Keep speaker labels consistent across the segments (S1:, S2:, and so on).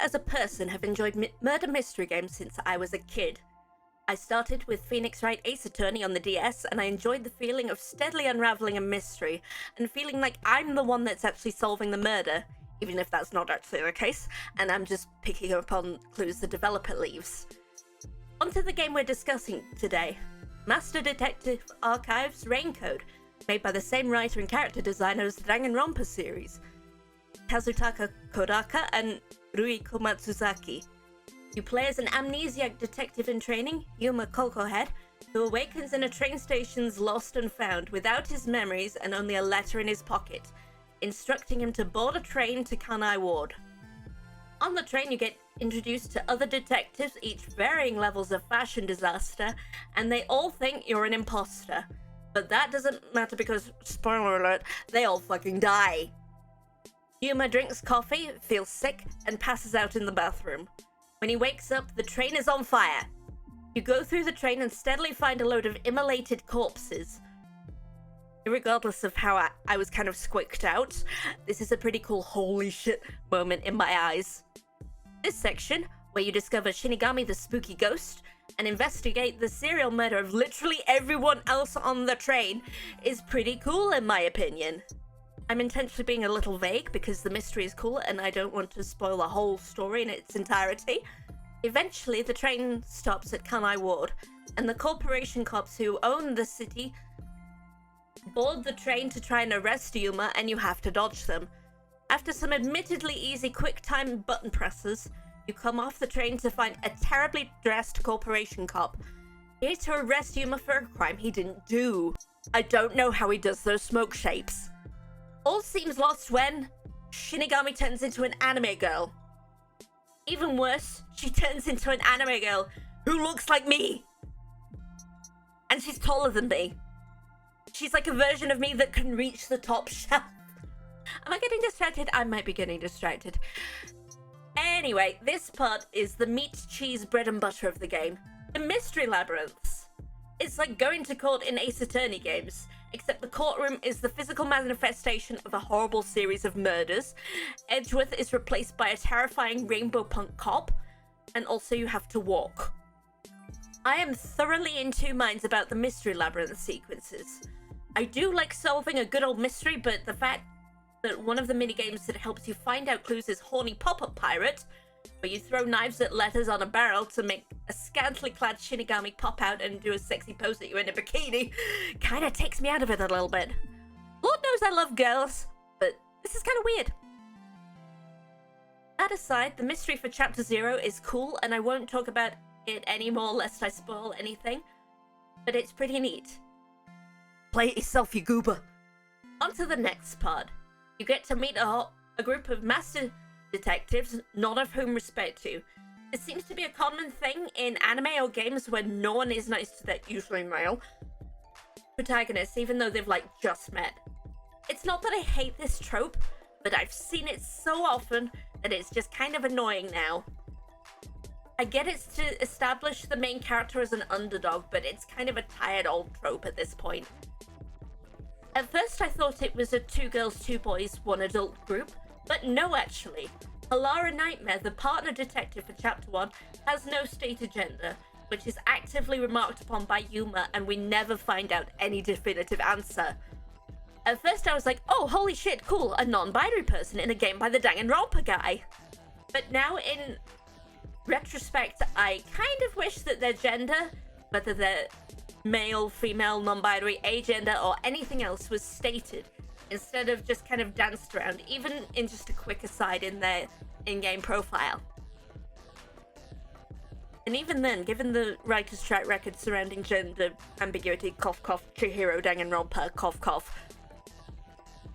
S1: as a person have enjoyed murder mystery games since I was a kid. I started with Phoenix Wright Ace Attorney on the DS, and I enjoyed the feeling of steadily unraveling a mystery and feeling like I'm the one that's actually solving the murder, even if that's not actually the case, and I'm just picking up on clues the developer leaves. Onto the game we're discussing today, Master Detective Archives Raincode, made by the same writer and character designer as the Danganronpa series, Kazutaka Kodaka and Rui Komatsuzaki. You play as an amnesiac detective in training, Yuma Kokohead, who awakens in a train station's lost and found without his memories and only a letter in his pocket, instructing him to board a train to Kanai Ward. On the train, you get introduced to other detectives, each varying levels of fashion disaster, and they all think you're an imposter. But that doesn't matter because, spoiler alert, they all fucking die. Yuma drinks coffee, feels sick, and passes out in the bathroom. When he wakes up, the train is on fire. You go through the train and steadily find a load of immolated corpses. Regardless of how I was kind of squicked out, this is a pretty cool holy shit moment in my eyes. This section, where you discover Shinigami the spooky ghost and investigate the serial murder of literally everyone else on the train, is pretty cool in my opinion. I'm intentionally being a little vague because the mystery is cool and I don't want to spoil the whole story in its entirety. Eventually, the train stops at Kanai Ward, and the corporation cops who own the city board the train to try and arrest Yuma, and you have to dodge them. After some admittedly easy quick-time button presses, you come off the train to find a terribly dressed corporation cop here to arrest Yuma for a crime he didn't do. I don't know how he does those smoke shapes. All seems lost when Shinigami turns into an anime girl. Even worse, she turns into an anime girl who looks like me. And she's taller than me. She's like a version of me that can reach the top shelf. Am I getting distracted? I might be getting distracted. Anyway, this part is the meat, cheese, bread and butter of the game. The mystery labyrinths. It's like going to court in Ace Attorney games, except the courtroom is the physical manifestation of a horrible series of murders. Edgeworth is replaced by a terrifying rainbow punk cop, and also you have to walk. I am thoroughly in two minds about the mystery labyrinth sequences. I do like solving a good old mystery, but the fact that one of the minigames that helps you find out clues is Horny Pop-Up Pirate, where you throw knives at letters on a barrel to make a scantily clad Shinigami pop out and do a sexy pose at you in a bikini, kinda takes me out of it a little bit. Lord knows I love girls, but this is kinda weird. That aside, the mystery for Chapter 0 is cool, and I won't talk about it anymore lest I spoil anything, but it's pretty neat. Play it yourself, you goober. On to the next part. You get to meet a group of master detectives, none of whom respect you. It seems to be a common thing in anime or games where no one is nice to their usually male protagonists, even though they've just met. It's not that I hate this trope, but I've seen it so often that it's just kind of annoying now. I get it's to establish the main character as an underdog, but it's kind of a tired old trope at this point. At first I thought it was a 2 girls, 2 boys, 1 adult group, but no actually. Halara Nightmare, the partner detective for Chapter 1, has no stated gender, which is actively remarked upon by Yuma, and we never find out any definitive answer. At first I was like, oh holy shit, cool, a non-binary person in a game by the Danganronpa guy. But now in retrospect, I kind of wish that their gender, whether they're male, female, non-binary, agender, or anything else, was stated, instead of just kind of danced around, even in just a quick aside in their in-game profile. And even then, given the writer's track record surrounding gender ambiguity, cough cough, Chihiro Danganronpa, cough cough,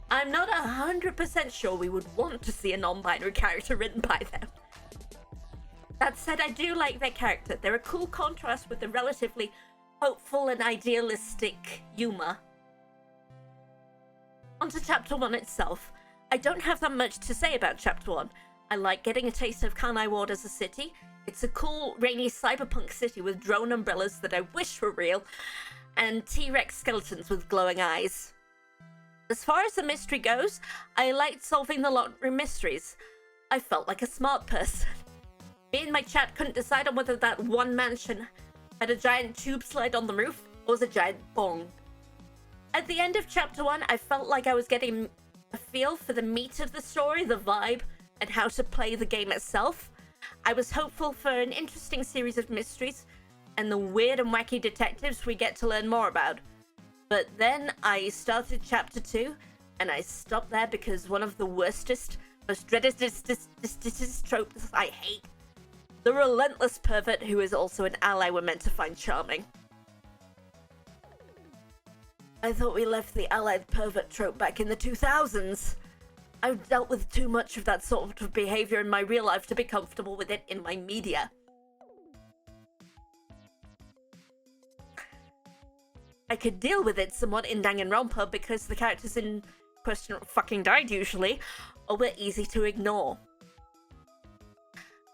S1: I'm not 100% sure we would want to see a non-binary character written by them. That said, I do like their character. They're a cool contrast with the relatively hopeful and idealistic Yuma. On to Chapter 1 itself. I don't have that much to say about Chapter 1. I like getting a taste of Kanai Ward as a city. It's a cool, rainy cyberpunk city with drone umbrellas that I wish were real, and T-Rex skeletons with glowing eyes. As far as the mystery goes, I liked solving the lottery mysteries. I felt like a smart person. Me and my chat couldn't decide on whether that one mansion had a giant tube slide on the roof or was a giant bong. At the end of chapter 1, I felt like I was getting a feel for the meat of the story, the vibe, and how to play the game itself. I was hopeful for an interesting series of mysteries and the weird and wacky detectives we get to learn more about. But then I started chapter 2, and I stopped there because one of the worstest, most dreaded tropes I hate. The relentless pervert who is also an ally we're meant to find charming. I thought we left the allied pervert trope back in the 2000s. I've dealt with too much of that sort of behavior in my real life to be comfortable with it in my media. I could deal with it somewhat in Danganronpa because the characters in question fucking died usually, or were easy to ignore.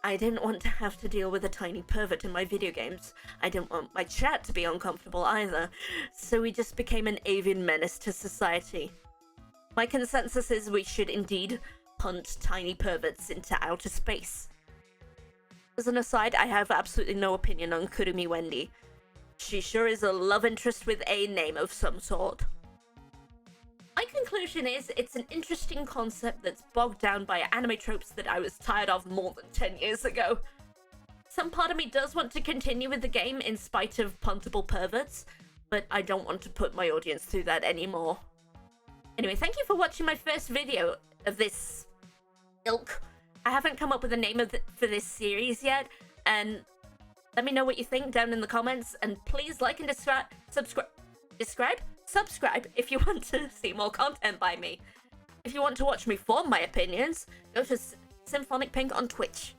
S1: I didn't want to have to deal with a tiny pervert in my video games. I didn't want my chat to be uncomfortable either, so we just became an avian menace to society. My consensus is we should indeed hunt tiny perverts into outer space. As an aside, I have absolutely no opinion on Kurumi Wendy. She sure is a love interest with a name of some sort. My conclusion is, it's an interesting concept that's bogged down by anime tropes that I was tired of more than 10 years ago. Some part of me does want to continue with the game in spite of puntable perverts, but I don't want to put my audience through that anymore. Anyway, thank you for watching my first video of this ilk. I haven't come up with a name for this series yet, and let me know what you think down in the comments, and please like and subscribe if you want to see more content by me. If you want to watch me form my opinions, go to Symphonic Pink on Twitch.